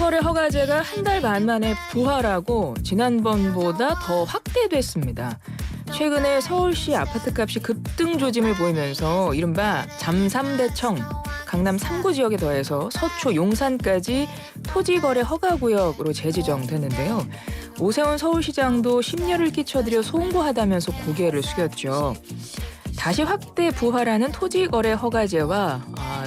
토지거래 허가제가 한 달 반 만에 부활하고 지난번보다 더 확대됐습니다. 최근에 서울시 아파트값이 급등 조짐을 보이면서 이른바 잠삼대청, 강남 3구 지역에 더해서 서초, 용산까지 토지거래 허가구역으로 재지정됐는데요. 오세훈 서울시장도 심려를 끼쳐드려 송구하다면서 고개를 숙였죠. 다시 확대 부활하는 토지거래 허가제와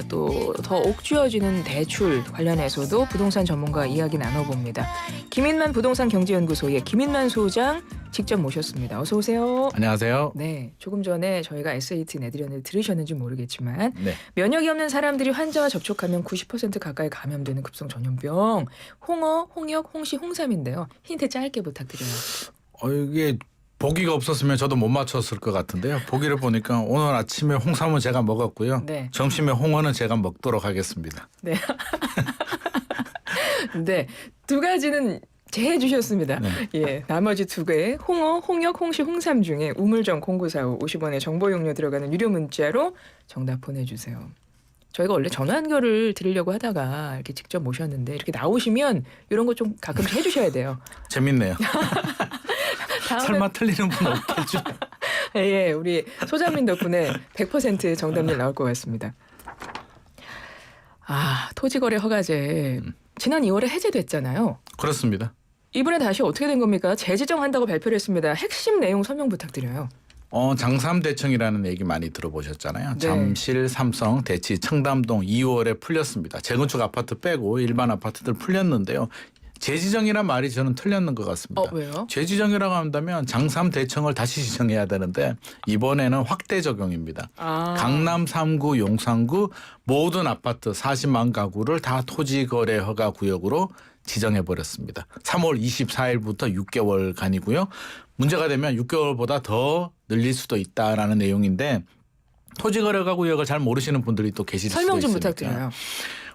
또 더 옥죄어지는 대출 관련해서도 부동산 전문가 이야기 나눠봅니다. 김인만 부동산 경제연구소의 김인만 소장 직접 모셨습니다. 어서 오세요. 안녕하세요. 네, 조금 전에 저희가 SAT 내드렸는데 들으셨는지 모르겠지만 네. 면역이 없는 사람들이 환자와 접촉하면 90% 가까이 감염되는 급성 전염병 홍어, 홍역, 홍시, 홍삼인데요. 힌트 짧게 부탁드려요. 이게 보기가 없었으면 저도 못 맞췄을 것 같은데요. 보기를 보니까 오늘 아침에 홍삼은 제가 먹었고요. 네. 점심에 홍어는 제가 먹도록 하겠습니다. 네. 네, 두 가지는 제해 주셨습니다. 네. 예, 나머지 두 개 홍어, 홍역, 홍시, 홍삼 중에 우물정 0945 50원의 정보 용료 들어가는 유료 문자로 정답 보내주세요. 저희가 원래 전화 연결을 드리려고 하다가 이렇게 직접 모셨는데 이렇게 나오시면 이런 거 좀 가끔씩 해주셔야 돼요. 재밌네요. 다음에 설마 틀리는 분 없겠죠? 예, 우리 소장민 덕분에 100% 정답률 나올 것 같습니다. 토지거래 허가제 지난 2월에 해제됐잖아요. 그렇습니다. 이번에 다시 어떻게 된 겁니까? 재지정한다고 발표를 했습니다. 핵심 내용 설명 부탁드려요. 장삼대청이라는 얘기 많이 들어보셨잖아요. 네. 잠실, 삼성, 대치, 청담동 2월에 풀렸습니다. 재건축 아파트 빼고 일반 아파트들 풀렸는데요. 재지정이란 말이 저는 틀렸는 것 같습니다. 왜요? 재지정이라고 한다면 장삼대청을 다시 지정해야 되는데 이번에는 확대 적용입니다. 강남 3구, 용산구 모든 아파트 40만 가구를 다 토지거래 허가 구역으로 지정해버렸습니다. 3월 24일부터 6개월간이고요. 문제가 되면 6개월보다 더 늘릴 수도 있다라는 내용인데 토지거래 허가 구역을 잘 모르시는 분들이 또 계실 수도 있습니다. 설명 좀 부탁드려요.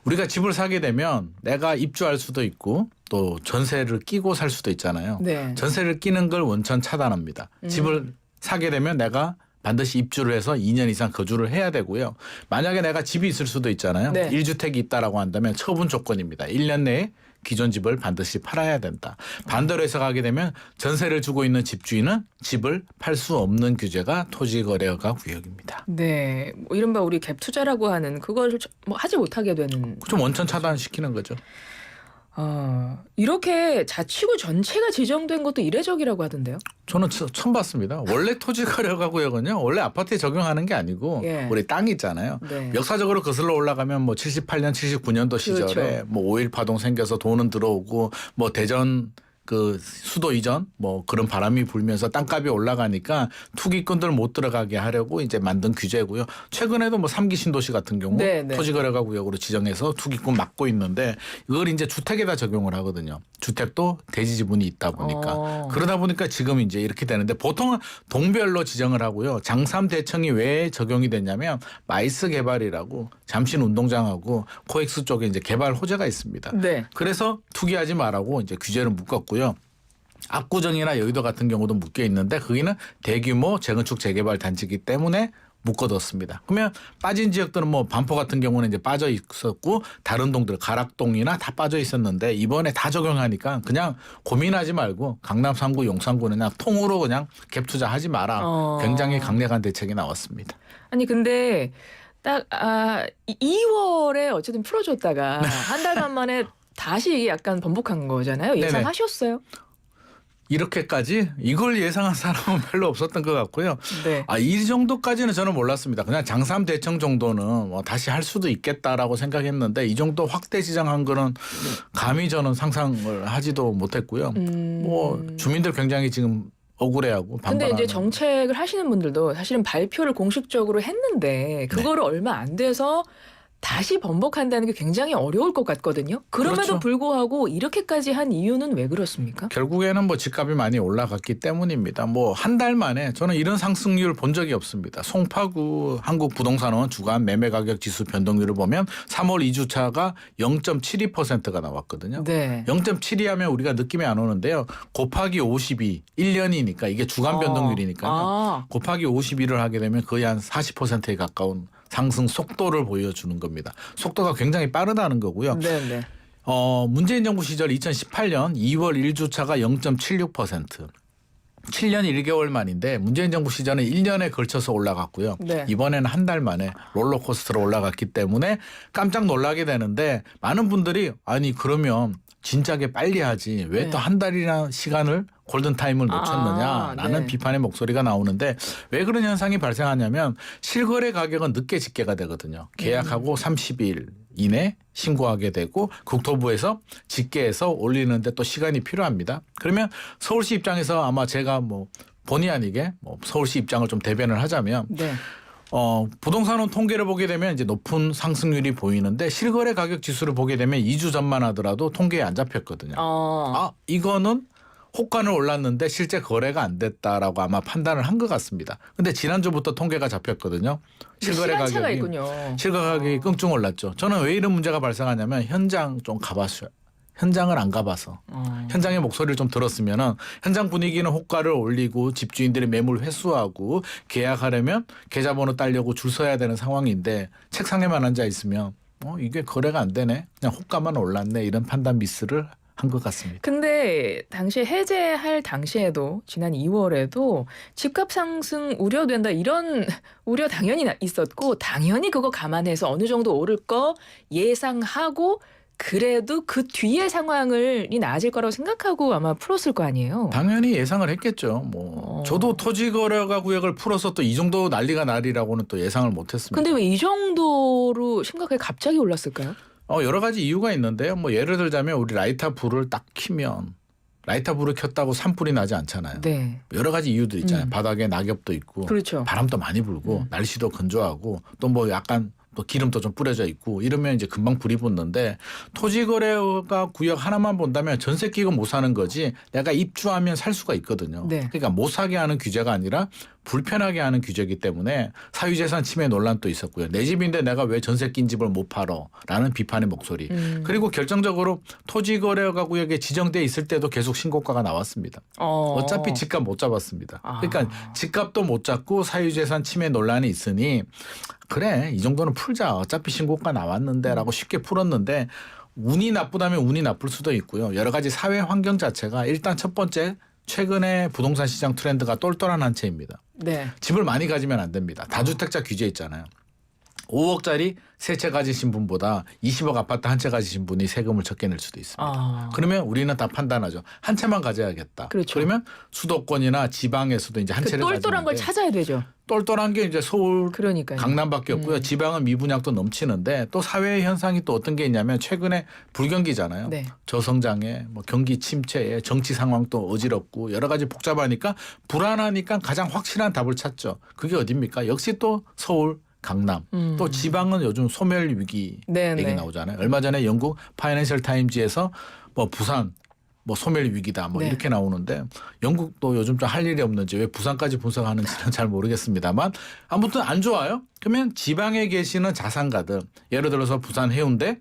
우리가 집을 사게 되면 내가 입주할 수도 있고 또 전세를 끼고 살 수도 있잖아요. 네. 전세를 끼는 걸 원천 차단합니다. 집을 사게 되면 내가 반드시 입주를 해서 2년 이상 거주를 해야 되고요. 만약에 내가 집이 있을 수도 있잖아요. 네. 1주택이 있다라고 한다면 처분 조건입니다. 1년 내에 기존 집을 반드시 팔아야 된다. 반대로 해석하게 되면 전세를 주고 있는 집주인은 집을 팔 수 없는 규제가 토지거래허가 구역입니다. 네, 뭐 이른바 우리 갭 투자라고 하는 그걸 뭐 하지 못하게 되는. 좀 원천 차단시키는 거죠. 이렇게 자치구 전체가 지정된 것도 이례적이라고 하던데요. 저는 처음 봤습니다. 원래 토지거래허가 구역은요. 원래 아파트에 적용하는 게 아니고 예. 우리 땅 있잖아요. 네. 역사적으로 거슬러 올라가면 뭐 78년, 79년도 시절에 그렇죠. 뭐 5.1 파동 생겨서 돈은 들어오고 뭐 대전 그 수도 이전 뭐 그런 바람이 불면서 땅값이 올라가니까 투기꾼들 못 들어가게 하려고 이제 만든 규제고요. 최근에도 뭐 3기 신도시 같은 경우 네, 네. 토지거래가 구역으로 지정해서 투기꾼 막고 있는데 이걸 이제 주택에다 적용을 하거든요. 주택도 대지 지분이 있다 보니까 그러다 보니까 지금 이제 이렇게 되는데 보통은 동별로 지정을 하고요. 장삼대청이 왜 적용이 됐냐면 마이스 개발이라고 잠실 운동장하고 코엑스 쪽에 이제 개발 호재가 있습니다. 네. 그래서 투기하지 말라고 이제 규제를 묶었고요. 압구정이나 여의도 같은 경우도 묶여 있는데 거기는 대규모 재건축 재개발 단지이기 때문에 묶어뒀습니다. 그러면 빠진 지역들은 뭐 반포 같은 경우는 이제 빠져 있었고 다른 동들 가락동이나 다 빠져 있었는데 이번에 다 적용하니까 그냥 고민하지 말고 강남 3구, 용산구는 그냥 통으로 그냥 갭 투자하지 마라. 굉장히 강력한 대책이 나왔습니다. 아니 근데 딱 2월에 어쨌든 풀어줬다가 한 달 반 만에 다시 약간 번복한 거잖아요. 예상하셨어요? 이렇게까지 이걸 예상한 사람은 별로 없었던 것 같고요. 네. 이 정도까지는 저는 몰랐습니다. 그냥 장삼대청 정도는 뭐 다시 할 수도 있겠다라고 생각했는데 이 정도 확대 지정한 거는 감히 저는 상상을 하지도 못했고요. 뭐 주민들 굉장히 지금 억울해하고 반발하는. 근데 이제 정책을 하시는 분들도 사실은 발표를 공식적으로 했는데 그거를 얼마 안 돼서 다시 번복한다는 게 굉장히 어려울 것 같거든요. 그럼에도 그렇죠. 불구하고 이렇게까지 한 이유는 왜 그렇습니까? 결국에는 뭐 집값이 많이 올라갔기 때문입니다. 뭐 한 달 만에 저는 이런 상승률 본 적이 없습니다. 송파구 한국부동산원 주간 매매가격지수 변동률을 보면 3월 2주차가 0.72%가 나왔거든요. 네. 0.72 하면 우리가 느낌이 안 오는데요. 곱하기 52, 1년이니까 이게 주간 변동률이니까요. 곱하기 52를 하게 되면 거의 한 40%에 가까운 상승 속도를 보여주는 겁니다. 속도가 굉장히 빠르다는 거고요. 네네. 문재인 정부 시절 2018년 2월 1주차가 0.76%. 7년 1개월 만인데 문재인 정부 시절은 1년에 걸쳐서 올라갔고요. 네. 이번에는 한 달 만에 롤러코스터로 올라갔기 때문에 깜짝 놀라게 되는데 많은 분들이 아니 그러면 진작에 빨리 하지 왜 또 네. 한 달이나 시간을 골든타임을 놓쳤느냐라는 네. 비판의 목소리가 나오는데 왜 그런 현상이 발생하냐면 실거래 가격은 늦게 집계가 되거든요. 계약하고 30일 이내 신고하게 되고 국토부에서 집계해서 올리는데 또 시간이 필요합니다. 그러면 서울시 입장에서 아마 제가 뭐 본의 아니게 뭐 서울시 입장을 좀 대변을 하자면 네. 부동산원 통계를 보게 되면 이제 높은 상승률이 보이는데 실거래 가격 지수를 보게 되면 2주 전만 하더라도 통계에 안 잡혔거든요. 이거는 호가는 올랐는데 실제 거래가 안 됐다라고 아마 판단을 한 것 같습니다. 근데 지난주부터 통계가 잡혔거든요. 실거래 시간차가 가격이 있군요. 실거래 가격이 끙충 올랐죠. 저는 왜 이런 문제가 발생하냐면 현장 좀 가봤어요. 현장을 안 가봐서 현장의 목소리를 좀 들었으면은 현장 분위기는 호가를 올리고 집주인들이 매물 회수하고 계약하려면 계좌번호 따려고 줄 서야 되는 상황인데 책상에만 앉아 있으면 이게 거래가 안 되네. 그냥 호가만 올랐네. 이런 판단 미스를 한 것 같습니다. 근데 당시 해제할 당시에도 지난 2월에도 집값 상승 우려된다 이런 우려 당연히 있었고 당연히 그거 감안해서 어느 정도 오를 거 예상하고 그래도 그 뒤의 상황이 나아질 거라고 생각하고 아마 풀었을 거 아니에요. 당연히 예상을 했겠죠. 뭐 저도 토지거래가 구역을 풀어서 또 이 정도 난리가 나리라고는 또 예상을 못했습니다. 근데 왜 이 정도로 심각하게 갑자기 올랐을까요? 여러 가지 이유가 있는데요. 뭐 예를 들자면 우리 라이터 불을 딱 켜면 라이터 불을 켰다고 산불이 나지 않잖아요. 네. 여러 가지 이유들 있잖아요. 바닥에 낙엽도 있고 그렇죠. 바람도 많이 불고 날씨도 건조하고 또 뭐 약간 또 기름도 좀 뿌려져 있고 이러면 이제 금방 불이 붙는데 토지거래가 구역 하나만 본다면 전세 끼고 못 사는 거지 내가 입주하면 살 수가 있거든요. 네. 그러니까 못 사게 하는 규제가 아니라 불편하게 하는 규제이기 때문에 사유재산 침해 논란도 있었고요. 내 집인데 내가 왜 전세 낀 집을 못 팔어라는 비판의 목소리. 그리고 결정적으로 토지거래가 구역에 지정돼 있을 때도 계속 신고가가 나왔습니다. 어차피 집값 못 잡았습니다. 그러니까 집값도 못 잡고 사유재산 침해 논란이 있으니 그래 이 정도는 풀자. 어차피 신고가 나왔는데라고 쉽게 풀었는데 운이 나쁘다면 운이 나쁠 수도 있고요. 여러 가지 사회 환경 자체가 일단 첫 번째 최근에 부동산 시장 트렌드가 똘똘한 한 채입니다. 네. 집을 많이 가지면 안 됩니다. 다주택자 규제 있잖아요. 5억짜리 세 채 가지신 분보다 20억 아파트 한 채 가지신 분이 세금을 적게 낼 수도 있습니다. 그러면 우리는 다 판단하죠. 한 채만 가져야겠다. 그렇죠. 그러면 수도권이나 지방에서도 이제 한 그 채를 똘똘한 걸 가지는데 찾아야 되죠. 똘똘한 게 이제 서울, 그러니까요. 강남밖에 없고요. 지방은 미분양도 넘치는데 또 사회 현상이 또 어떤 게 있냐면 최근에 불경기잖아요. 네. 저성장에 뭐 경기 침체에 정치 상황도 어지럽고 여러 가지 복잡하니까 불안하니까 가장 확실한 답을 찾죠. 그게 어딥니까? 역시 또 서울, 강남 또 지방은 요즘 소멸 위기 얘기 나오잖아요. 얼마 전에 영국 파이낸셜 타임즈에서 뭐 부산 뭐 소멸 위기다 뭐 이렇게 나오는데 영국도 요즘 좀 할 일이 없는지 왜 부산까지 분석하는지는 잘 모르겠습니다만 아무튼 안 좋아요. 그러면 지방에 계시는 자산가들 예를 들어서 부산 해운대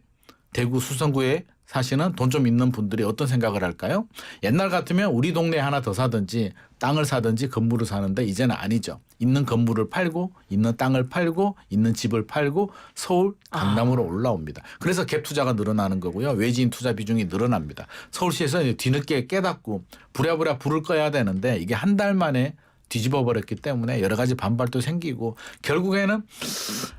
대구 수성구에 사시는 돈 좀 있는 분들이 어떤 생각을 할까요? 옛날 같으면 우리 동네에 하나 더 사든지 땅을 사든지 건물을 사는데 이제는 아니죠. 있는 건물을 팔고 있는 땅을 팔고 있는 집을 팔고 서울 강남으로 올라옵니다. 그래서 갭 투자가 늘어나는 거고요. 외지인 투자 비중이 늘어납니다. 서울시에서 뒤늦게 깨닫고 부랴부랴 불을 꺼야 되는데 이게 한 달 만에 뒤집어 버렸기 때문에 여러 가지 반발도 생기고 결국에는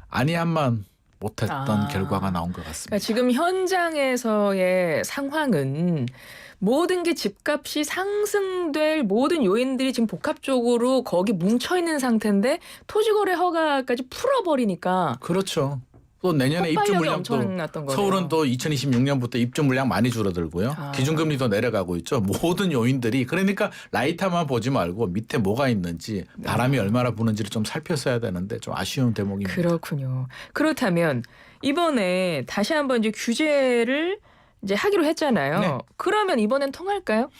아니한만 못했던 결과가 나온 것 같습니다. 그러니까 지금 현장에서의 상황은 모든 게 집값이 상승될 모든 요인들이 지금 복합적으로 거기 뭉쳐 있는 상태인데 토지거래 허가까지 풀어버리니까 그렇죠. 또 내년에 입주 물량도 엄청났던 거네요. 서울은 또 2026년부터 입주 물량 많이 줄어들고요. 기준금리도 내려가고 있죠. 모든 요인들이 그러니까 라이터만 보지 말고 밑에 뭐가 있는지 바람이 얼마나 부는지를 좀 살폈어야 되는데 좀 아쉬운 대목입니다. 그렇군요. 그렇다면 이번에 다시 한번 이제 규제를 이제 하기로 했잖아요. 네. 그러면 이번엔 통할까요?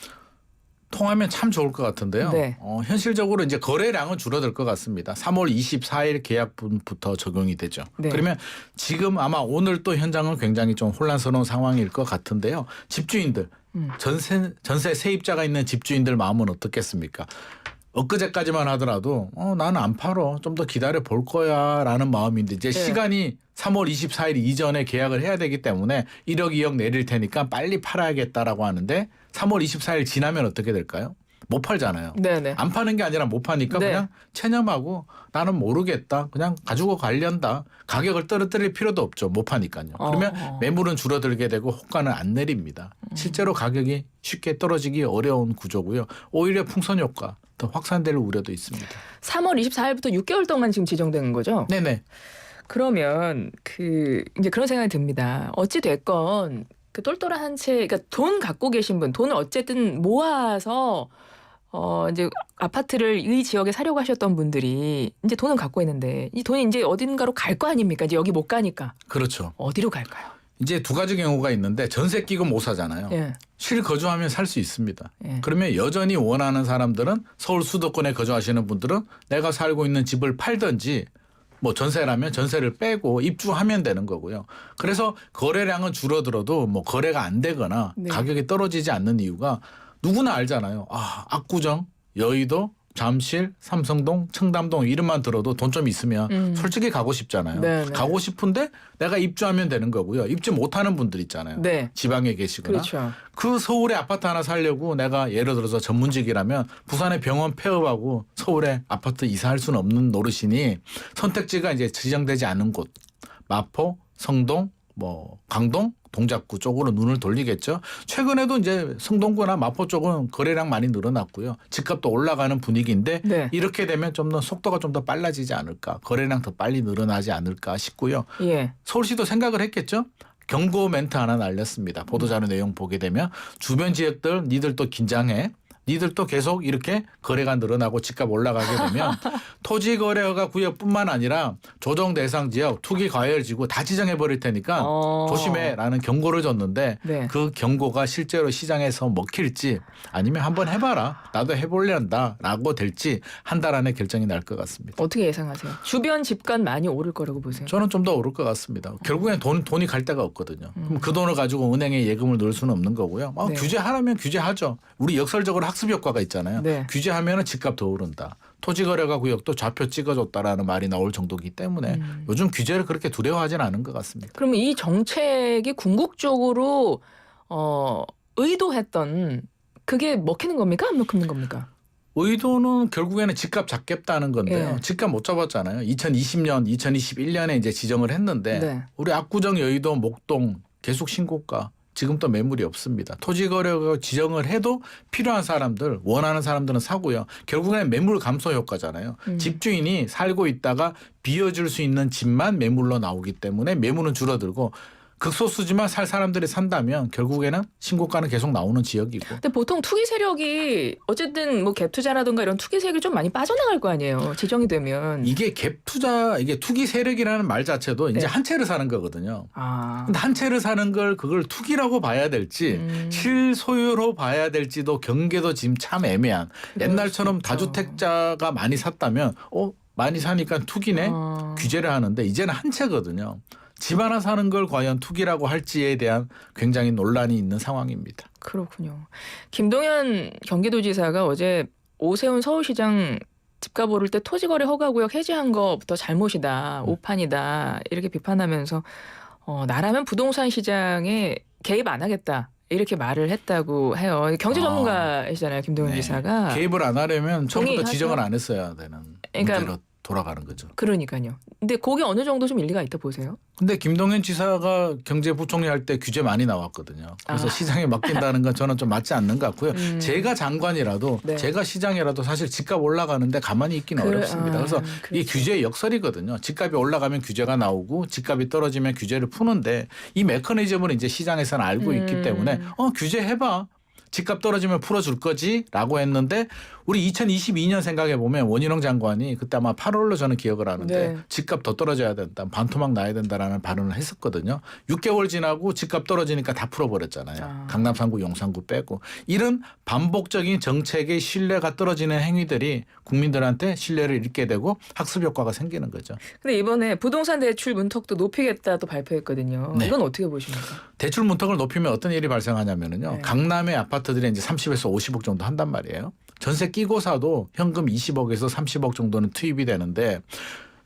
통하면 참 좋을 것 같은데요. 네. 현실적으로 이제 거래량은 줄어들 것 같습니다. 3월 24일 계약분부터 적용이 되죠. 네. 그러면 지금 아마 오늘 또 현장은 굉장히 좀 혼란스러운 상황일 것 같은데요. 집주인들 전세 세입자가 있는 집주인들 마음은 어떻겠습니까? 엊그제까지만 하더라도 나는 안 팔어. 좀 더 기다려 볼 거야라는 마음인데 이제 네. 시간이 3월 24일 이전에 계약을 해야 되기 때문에 1억 2억 내릴 테니까 빨리 팔아야겠다라고 하는데 3월 24일 지나면 어떻게 될까요? 못 팔잖아요. 네네. 안 파는 게 아니라 못 파니까 네. 그냥 체념하고 나는 모르겠다. 그냥 가지고 가련다. 가격을 떨어뜨릴 필요도 없죠. 못 파니까요. 그러면 매물은 줄어들게 되고 호가는 안 내립니다. 실제로 가격이 쉽게 떨어지기 어려운 구조고요. 오히려 풍선 효과 더 확산될 우려도 있습니다. 3월 24일부터 6개월 동안 지금 지정된 거죠? 네네. 그러면 이제 그런 생각이 듭니다. 어찌 됐건 그 똘똘한 한 채, 그러니까 돈 갖고 계신 분, 돈을 어쨌든 모아서 이제 아파트를 이 지역에 사려고 하셨던 분들이 이제 돈은 갖고 있는데 이 돈이 이제 어딘가로 갈 거 아닙니까? 이제 여기 못 가니까. 그렇죠. 어디로 갈까요? 이제 두 가지 경우가 있는데 전세 끼고 못 사잖아요. 예. 실거주하면 살 수 있습니다. 예. 그러면 여전히 원하는 사람들은 서울 수도권에 거주하시는 분들은 내가 살고 있는 집을 팔든지 뭐 전세라면 전세를 빼고 입주하면 되는 거고요. 그래서 거래량은 줄어들어도 뭐 거래가 안 되거나 네. 가격이 떨어지지 않는 이유가 누구나 알잖아요. 압구정, 여의도, 잠실, 삼성동, 청담동 이름만 들어도 돈 좀 있으면 솔직히 가고 싶잖아요. 네, 네. 가고 싶은데 내가 입주하면 되는 거고요. 입주 못하는 분들 있잖아요. 네. 지방에 계시거나. 그렇죠. 그 서울에 아파트 하나 살려고 내가 예를 들어서 전문직이라면 부산에 병원 폐업하고 서울에 아파트 이사할 수는 없는 노릇이니 선택지가 이제 지정되지 않은 곳 마포, 성동, 뭐 강동, 동작구 쪽으로 눈을 돌리겠죠. 최근에도 이제 성동구나 마포 쪽은 거래량 많이 늘어났고요. 집값도 올라가는 분위기인데 네. 이렇게 되면 좀 더 속도가 좀 더 빨라지지 않을까. 거래량 더 빨리 늘어나지 않을까 싶고요. 예. 서울시도 생각을 했겠죠. 경고 멘트 하나 날렸습니다. 보도자료 내용 보게 되면 주변 지역들 니들 또 긴장해. 니들 또 계속 이렇게 거래가 늘어나고 집값 올라가게 되면 토지거래허가 구역뿐만 아니라 조정 대상 지역, 투기 과열 지구 다 지정해 버릴 테니까 조심해라는 경고를 줬는데 네. 그 경고가 실제로 시장에서 먹힐지 아니면 한번 해봐라. 나도 해보려한다라고 될지 한 달 안에 결정이 날 것 같습니다. 어떻게 예상하세요? 주변 집값 많이 오를 거라고 보세요? 저는 좀 더 오를 것 같습니다. 결국엔 돈이 갈 데가 없거든요. 그럼 그 돈을 가지고 은행에 예금을 넣을 수는 없는 거고요. 네. 규제하라면 규제하죠. 우리 역설적으로 학습 효과가 있잖아요. 네. 규제하면 집값 더 오른다. 토지거래가 구역도 좌표 찍어줬다라는 말이 나올 정도이기 때문에 요즘 규제를 그렇게 두려워하지는 않은 것 같습니다. 그러면 이 정책이 궁극적으로 의도했던 그게 먹히는 겁니까? 안 먹히는 겁니까? 의도는 결국에는 집값 잡겠다는 건데요. 예. 집값 못 잡았잖아요. 2020년, 2021년에 이제 지정을 했는데 네. 우리 압구정, 여의도, 목동 계속 신고가. 지금 또 매물이 없습니다. 토지거래가 지정을 해도 필요한 사람들, 원하는 사람들은 사고요. 결국에는 매물 감소 효과잖아요. 집주인이 살고 있다가 비워줄 수 있는 집만 매물로 나오기 때문에 매물은 줄어들고 극소수지만 살 사람들이 산다면 결국에는 신고가는 계속 나오는 지역이고. 근데 보통 투기 세력이 어쨌든 뭐 갭 투자라든가 이런 투기 세력이 좀 많이 빠져나갈 거 아니에요. 지정이 되면. 이게 갭 투자, 이게 투기 세력이라는 말 자체도 이제 네. 한 채를 사는 거거든요. 아. 근데 한 채를 사는 걸 그걸 투기라고 봐야 될지 실소유로 봐야 될지도 경계도 지금 참 애매한. 옛날처럼 다주택자가 많이 샀다면 많이 사니까 투기네 규제를 하는데 이제는 한 채거든요. 집 하나 사는 걸 과연 투기라고 할지에 대한 굉장히 논란이 있는 상황입니다. 그렇군요. 김동연 경기도지사가 어제 오세훈 서울시장 집값 오를 때 토지거래 허가구역 해제한 것부터 잘못이다, 오판이다 이렇게 비판하면서 나라면 부동산 시장에 개입 안 하겠다. 이렇게 말을 했다고 해요. 경제 전문가이시잖아요, 김동연 네. 지사가. 개입을 안 하려면 처음부터 동의하죠? 지정을 안 했어야 되는 그러니까 문제로 돌아가는 거죠. 그러니까요. 근데 거기 어느 정도 좀 일리가 있다 보세요? 근데 김동연 지사가 경제부총리 할 때 규제 많이 나왔거든요. 그래서 시장에 맡긴다는 건 저는 좀 맞지 않는 것 같고요. 제가 장관이라도 네. 제가 시장이라도 사실 집값 올라가는데 가만히 있기는 어렵습니다. 그래서 이 그렇죠. 규제의 역설이거든요. 집값이 올라가면 규제가 나오고 집값이 떨어지면 규제를 푸는데 이 메커니즘을 이제 시장에서는 알고 있기 때문에 규제해봐. 집값 떨어지면 풀어줄 거지라고 했는데 우리 2022년 생각해 보면 원희룡 장관이 그때 아마 8월로 저는 기억을 하는데 네. 집값 더 떨어져야 된다, 반토막 나야 된다라는 발언을 했었거든요. 6개월 지나고 집값 떨어지니까 다 풀어버렸잖아요. 강남 3구, 용산구 빼고 이런 반복적인 정책의 신뢰가 떨어지는 행위들이 국민들한테 신뢰를 잃게 되고 학습 효과가 생기는 거죠. 근데 이번에 부동산 대출 문턱도 높이겠다 또 발표했거든요. 네. 이건 어떻게 보십니까? 대출 문턱을 높이면 어떤 일이 발생하냐면요. 네. 강남의 아파트들이 이제 30에서 50억 정도 한단 말이에요. 전세 끼고 사도 현금 20억에서 30억 정도는 투입이 되는데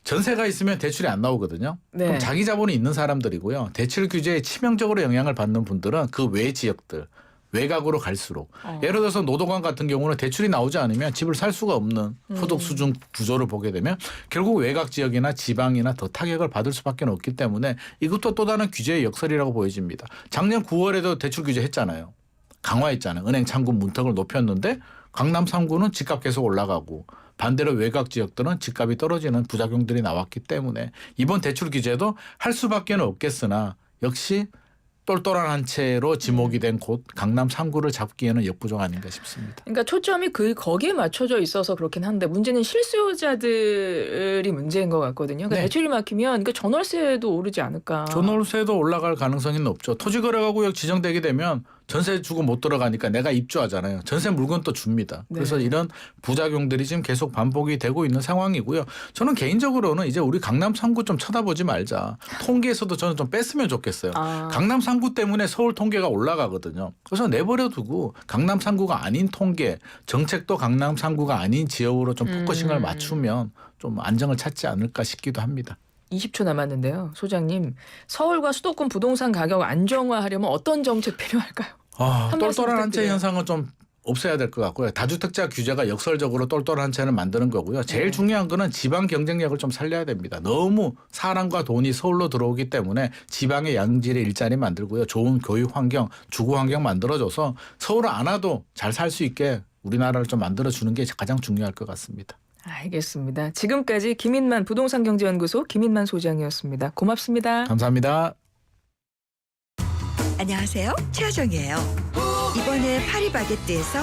전세가 있으면 대출이 안 나오거든요. 네. 그럼 자기 자본이 있는 사람들이고요. 대출 규제에 치명적으로 영향을 받는 분들은 그 외 지역들, 외곽으로 갈수록 예를 들어서 노도강 같은 경우는 대출이 나오지 않으면 집을 살 수가 없는 소득 수준 구조를 보게 되면 결국 외곽 지역이나 지방이나 더 타격을 받을 수밖에 없기 때문에 이것도 또 다른 규제의 역설이라고 보여집니다. 작년 9월에도 대출 규제 했잖아요. 강화했잖아요. 은행 잔금 문턱을 높였는데 강남 3구는 집값 계속 올라가고 반대로 외곽 지역들은 집값이 떨어지는 부작용들이 나왔기 때문에 이번 대출 규제도 할 수밖에 없겠으나 역시 똘똘한 한 채로 지목이 된 곳 강남 3구를 잡기에는 역부족 아닌가 싶습니다. 그러니까 초점이 거기에 맞춰져 있어서 그렇긴 한데 문제는 실수요자들이 문제인 것 같거든요. 그러니까 네. 대출이 막히면 그 전월세도 오르지 않을까. 전월세도 올라갈 가능성이 높죠. 토지거래가구역 지정되게 되면 전세 주고 못 들어가니까 내가 입주하잖아요. 전세 물건 또 줍니다. 그래서 네. 이런 부작용들이 지금 계속 반복이 되고 있는 상황이고요. 저는 개인적으로는 이제 우리 강남 3구 좀 쳐다보지 말자. 통계에서도 저는 좀 뺐으면 좋겠어요. 강남 3구 때문에 서울 통계가 올라가거든요. 그래서 내버려 두고 강남 3구가 아닌 통계, 정책도 강남 3구가 아닌 지역으로 좀 포커싱을 맞추면 좀 안정을 찾지 않을까 싶기도 합니다. 20초 남았는데요. 소장님, 서울과 수도권 부동산 가격 안정화하려면 어떤 정책 필요할까요? 한 말씀 똘똘한 한 채 부탁드려요. 현상은 좀 없애야 될 것 같고요. 다주택자 규제가 역설적으로 똘똘한 한 채를 만드는 거고요. 제일 중요한 거는 지방 경쟁력을 좀 살려야 됩니다. 너무 사람과 돈이 서울로 들어오기 때문에 지방의 양질의 일자리 만들고요. 좋은 교육 환경, 주거 환경 만들어줘서 서울 안 와도 잘 살 수 있게 우리나라를 좀 만들어주는 게 가장 중요할 것 같습니다. 알겠습니다. 지금까지 김인만 부동산경제연구소 김인만 소장이었습니다. 고맙습니다. 감사합니다. 안녕하세요. 최하정이에요. 이번에 파리바게뜨에서